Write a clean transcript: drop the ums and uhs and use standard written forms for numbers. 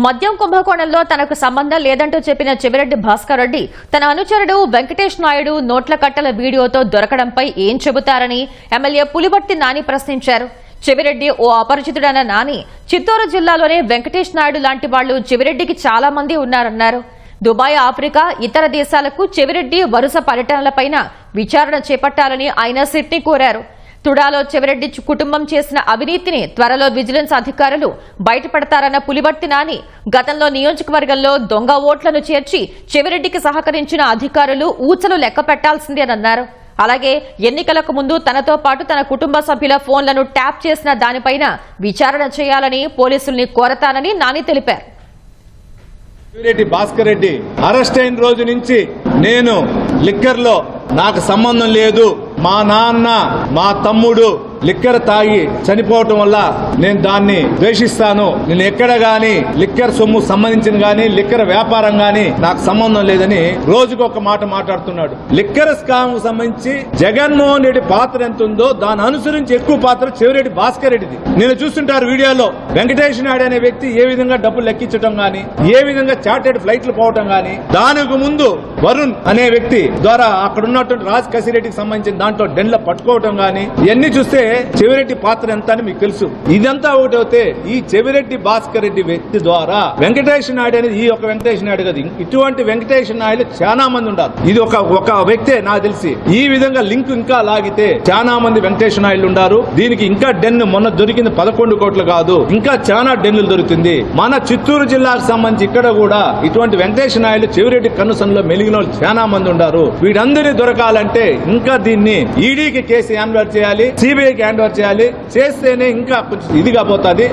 మద్యం కుంభకోణంలో తనకు సంబంధం లేదంటూ చెప్పిన చెవిరెడ్డి భాస్కర్ రెడ్డి తన అనుచరుడు వెంకటేష్ నాయుడు నోట్ల కట్టల వీడియోతో దొరకడంపై ఏం చెబుతారని ఎమ్మెల్యే పులివర్తి నాని ప్రశ్నించారు. చెవిరెడ్డి ఓ అపరిచితుడన్న నాని చిత్తూరు జిల్లాలోనే వెంకటేష్ నాయుడు లాంటి వాళ్లు చెవిరెడ్డికి చాలా మంది ఉన్నారన్నారు. దుబాయ్, ఆఫ్రికా, ఇతర దేశాలకు చెవిరెడ్డి వరుస పర్యటనలపైన విచారణ చేపట్టాలని ఆయన సిట్ని కోరారు. తుడాలో చెవిరెడ్డి కుటుంబం చేసిన అవినీతిని త్వరలో విజిలెన్స్ అధికారులు బయటపడతారన్న పులివర్తి నాని గతంలో నియోజకవర్గంలో దొంగ ఓట్లను చేర్చి చెవిరెడ్డికి సహకరించిన అధికారులు ఊచలు లెక్క పెట్టాల్సిందేనన్నారు. అలాగే ఎన్నికలకు ముందు తనతో పాటు తన కుటుంబ సభ్యుల ఫోన్లను ట్యాప్ చేసిన దానిపైన విచారణ చేయాలని పోలీసుల్ని కోరతానని నాని తెలిపారు. చెవిరెడ్డి భాస్కర్ రెడ్డి అరెస్ట్ అయిన రోజు నుంచి నేను లిక్కర్లో నాకు సంబంధం లేదు, మా నాన్న మా తమ్ముడు లిక్కర్ తాగి చనిపోవటం వల్ల నేను దాన్ని ద్వేషిస్తాను, నేను ఎక్కడ గాని లిక్కర్ సొమ్ము సంబంధించిన గాని లిక్కర్ వ్యాపారం గాని నాకు సంబంధం లేదని రోజుకు ఒక మాట మాట్లాడుతున్నాడు. లిక్కర్ స్కామ్ కు సంబంధించి జగన్మోహన్ రెడ్డి పాత్ర ఎంత ఉందో దాన్ని అనుసరించి ఎక్కువ పాత్ర చెవిరెడ్డి భాస్కర్ రెడ్డిది. నేను చూస్తుంటారు వీడియోలో వెంకటేష్ నాయుడు అనే వ్యక్తి ఏ విధంగా డబ్బులు లెక్కించడం గాని, ఏ విధంగా చార్టెడ్ ఫ్లైట్లు పోవటం గాని, దానికి ముందు వరుణ్ అనే వ్యక్తి ద్వారా అక్కడ ఉన్నటువంటి రాజ్ కసిరెడ్డికి సంబంధించిన దాంట్లో డెన్ల పట్టుకోవటం గాని, ఇవన్నీ చూస్తే చెవిరెడ్డి పాత్ర ఎంత అని మీకు తెలుసు. ఇదంతా ఒకటైతే ఈ చెవిరెడ్డి భాస్కర్ రెడ్డి వ్యక్తి ద్వారా వెంకటేష్ నాయుడు అనేది ఈ ఒక వెంకటేష్ నాయుడు కదా, ఇటువంటి వెంకటేష్ నాయుడు చాలా మంది ఉన్నారు. ఇది ఒక వ్యక్తే నాకు తెలిసి. ఈ విధంగా లింక్ ఇంకా లాగితే చాలా మంది వెంకటేష్ నాయుడు ఉన్నారు. దీనికి ఇంకా డెన్ మొన్న దొరికింది 11 కోట్లు కాదు, ఇంకా చాలా డెన్నులు దొరుకుతుంది. మన చిత్తూరు జిల్లాకు సంబంధించి ఇక్కడ కూడా ఇటువంటి వెంకటేష్ నాయుడు చెవిరెడ్డి కన్నుసంలో మెలిగిన వాళ్ళు చాలా మంది ఉన్నారు. వీడందరినీ దొరకాలంటే ఇంకా దీన్ని ఈడీకి కేసు హ్యాండ్ ఓవర్ చేయాలి, సిబిఐకి హ్యాండ్ ఓవర్ చేయాలి. చేస్తేనే ఇంకా కొంచెం ఇదిగా పోతుంది.